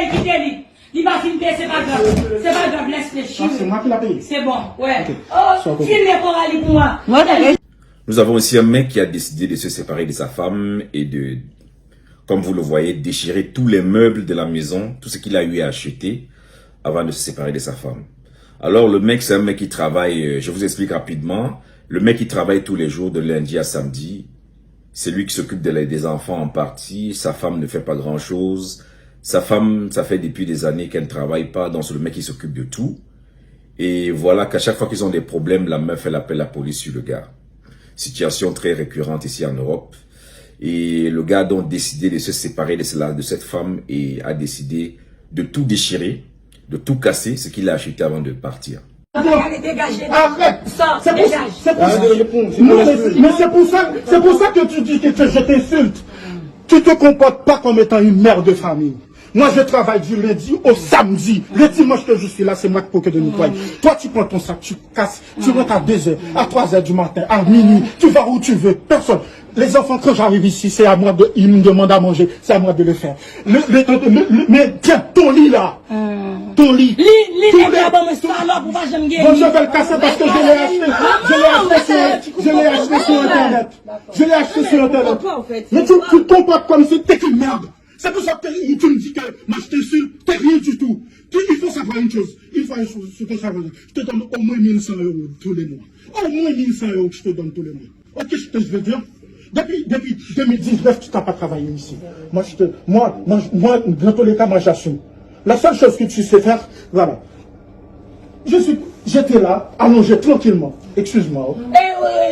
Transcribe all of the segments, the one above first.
quittez-le. Il va filmer, c'est pas grave. C'est pas grave, laisse les chiffres. C'est moi qui l'a payé. C'est bon, ouais. Okay. Oh, filmez Coralie pour moi. Nous avons aussi un mec qui a décidé de se séparer de sa femme et de, comme vous le voyez, déchirer tous les meubles de la maison, tout ce qu'il a eu à acheter avant de se séparer de sa femme. Alors le mec, c'est un mec qui travaille, je vous explique rapidement, le mec qui travaille tous les jours de lundi à samedi, c'est lui qui s'occupe des enfants en partie, sa femme ne fait pas grand chose, sa femme, ça fait depuis des années qu'elle ne travaille pas, donc c'est le mec qui s'occupe de tout. Et voilà qu'à chaque fois qu'ils ont des problèmes, la meuf, elle appelle la police sur le gars. Situation très récurrente ici en Europe. Et le gars a donc décidé de se séparer de cette femme et a décidé de tout déchirer, de tout casser, ce qu'il a acheté avant de partir. Arrête, dégagez. Arrête. Sors, dégage. C'est pour ça que tu dis que je t'insulte. Tu te comportes pas comme étant une mère de famille. Moi, je travaille du lundi au samedi. Le dimanche que je suis là, c'est moi qui peux nettoyer. Toi, tu prends ton sac, tu casses, tu rentres à 2h, à 3h du matin, à minuit. Tu vas où tu veux. Personne. Les enfants, quand j'arrive ici, c'est à moi ils me demandent à manger. C'est à moi de le faire. Mais tiens, ton lit là. Ton lit. Bon, je vais le casser parce que je l'ai acheté. Je l'ai acheté sur Internet. Je l'ai acheté sur Internet. Mais tu te comportes comme si t'es une merde. C'est pour ça que tu me dis que moi je t'insulte, t'es rien du tout. Il faut savoir une chose. Il faut savoir. Je te donne au moins 1100 € tous les mois. Au moins 1100 € que je te donne tous les mois. Ok, je veux dire. Depuis 2019, tu n'as pas travaillé ici. Moi, dans tous les cas, moi j'assume. La seule chose que tu sais faire, voilà. J'étais là, allongé tranquillement. Excuse-moi.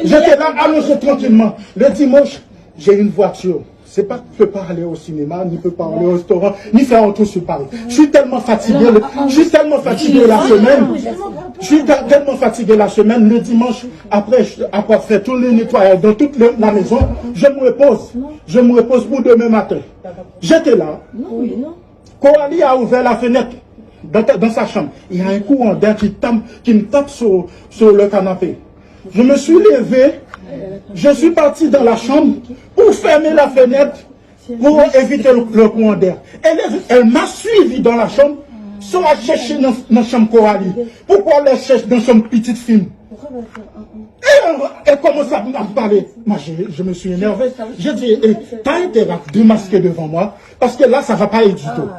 J'étais là, allongé tranquillement. Le dimanche, j'ai une voiture. C'est pas que je peux pas aller au cinéma, ni peux pas aller au restaurant, ni faire un tour sur Paris. Je suis tellement fatigué, la semaine. Je suis tellement fatigué la semaine. Le dimanche, après faire tout le nettoyage dans toute la maison, je me repose. Je me repose pour demain matin. J'étais là. Coralie a ouvert la fenêtre dans sa chambre. Il y a un courant d'air qui me tape sur le canapé. Je me suis levé. Je suis parti dans la chambre pour fermer la fenêtre pour éviter le courant d'air. Elle m'a suivi dans la chambre, soit chercher dans la chambre Coralie. Pourquoi elle cherche dans son petite fille? Et elle commence à me parler. Moi, je me suis énervé. J'ai dit, t'as intérêt à démasquer devant moi, parce que là, ça ne va pas être du tout.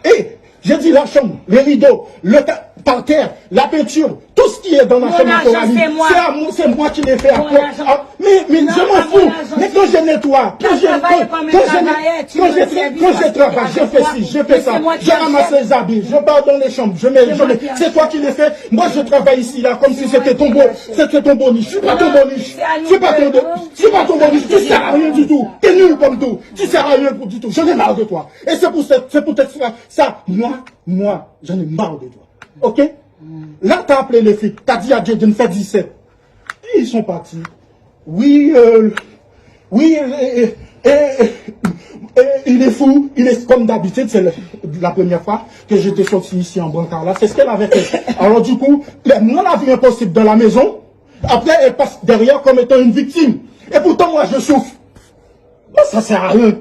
Et j'ai dit la chambre, les rideaux, par terre, la peinture, tout ce qui est dans la chambre Coralie, c'est moi qui l'ai fait après. Mais je m'en fous. Mais quand je nettoie, quand je travaille, je fais ci, je fais ça, je ramasse les habits, je pars dans les chambres, je mets, c'est toi qui l'ai fait. Moi je travaille ici là comme si c'était ton bonus. Je suis pas ton bonus. Je suis pas ton bonus. Tu sers à rien du tout. T'es nul comme tout. Tu sers à rien du tout. J'en ai marre de toi. Et c'est peut-être ça. Moi, j'en ai marre de toi. Ok? Là, t'as appelé les flics. T'as dit à Dieu de me faire 17. Et ils sont partis. Oui, il est fou. Il est comme d'habitude. C'est la première fois que j'étais sorti ici en brancard là. C'est ce qu'elle avait fait. Alors du coup, moi, la vie impossible dans la maison. Après, elle passe derrière comme étant une victime. Et pourtant, moi, je souffre. Ça sert à rien.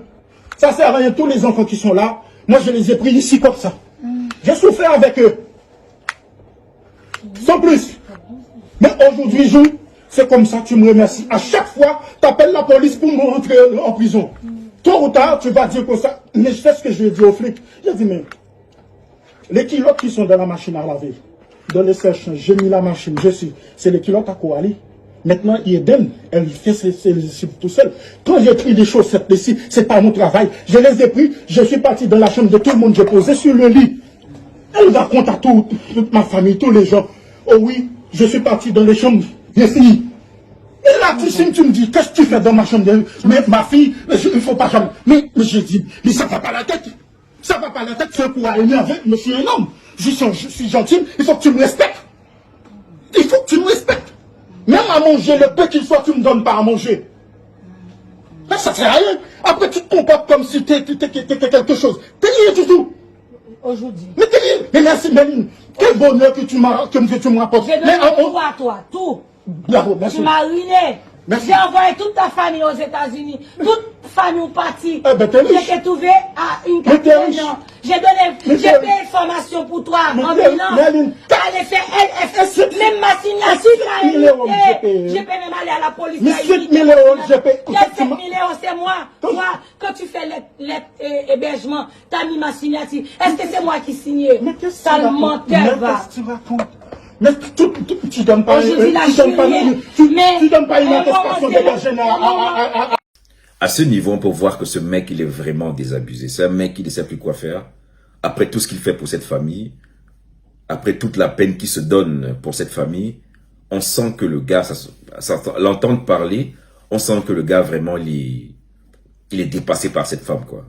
Ça sert à rien. Tous les enfants qui sont là, moi, je les ai pris ici comme ça. J'ai souffert avec eux. Sans plus. Mais aujourd'hui, c'est comme ça, tu me remercies. À chaque fois, tu appelles la police pour me rentrer en prison. Tôt ou tard, tu vas dire que ça. Mais je fais ce que je lui ai dit aux flics. J'ai dit, mais les kilos qui sont dans la machine à laver, dans les sèches, j'ai mis la machine, c'est les kilos à Coralie. Maintenant, Eden, elle fait ses tout seul. Quand j'ai pris des chaussettes ici, c'est pas mon travail. Je les ai pris, je suis parti dans la chambre de tout le monde, j'ai posé sur le lit. Elle raconte à toute ma famille, tous les gens. Oh oui, je suis parti dans les chambres des filles. Et là, tu me dis, qu'est-ce que tu fais dans ma chambre? Mais ma fille, il ne faut pas jamais. Mais j'ai dit, mais ça va pas la tête. Ça va pas la tête, c'est pour énerver. Je suis un homme. Je suis gentil, il faut que tu me respectes. Il faut que tu me respectes. Même à manger, le peu qu'il soit, tu ne me donnes pas à manger. Là, ça sert à rien. Après, tu te comportes comme si tu étais quelque chose. T'es rien du tout. Aujourd'hui. Mais t'es rien. Mais merci, Méline. Quel bonheur que tu me rapportes. J'ai donné tout à toi, tout. Bravo, merci. Tu m'as ruiné. Merci. J'ai envoyé toute ta famille aux États-Unis. Toute famille partie. Eh ben, t'es riche. J'ai trouvé à une Mais t'es quatrième. riche. J'ai donné, Mais j'ai t'es payé une formation pour toi Mais en t'es- bilan. mais Aline, Allez faire LF. Même ma signature, 7 000 euros, j'ai payé. j'ai payé même aller à la police. Mais 7 000 euros, j'ai payé. Il y a 7 000 euros, c'est moi. Toi, quand tu fais l'hébergement, t'as mis ma signature. Est-ce que c'est moi qui signais? Mais qu'est-ce que Sale tu racontes? menteur, va. Qu'est-ce que tu racontes? Mais tu donnes pas, Oh, Jésus, la tu donnes pas, juillet. tu donnes pas une Mais attestation moment, d'hébergement à À ce niveau, on peut voir que ce mec, il est vraiment désabusé. C'est un mec qui ne sait plus quoi faire. Après tout ce qu'il fait pour cette famille, après toute la peine qu'il se donne pour cette famille, on sent que le gars, l'entendre parler, on sent que le gars vraiment, il est dépassé par cette femme, quoi.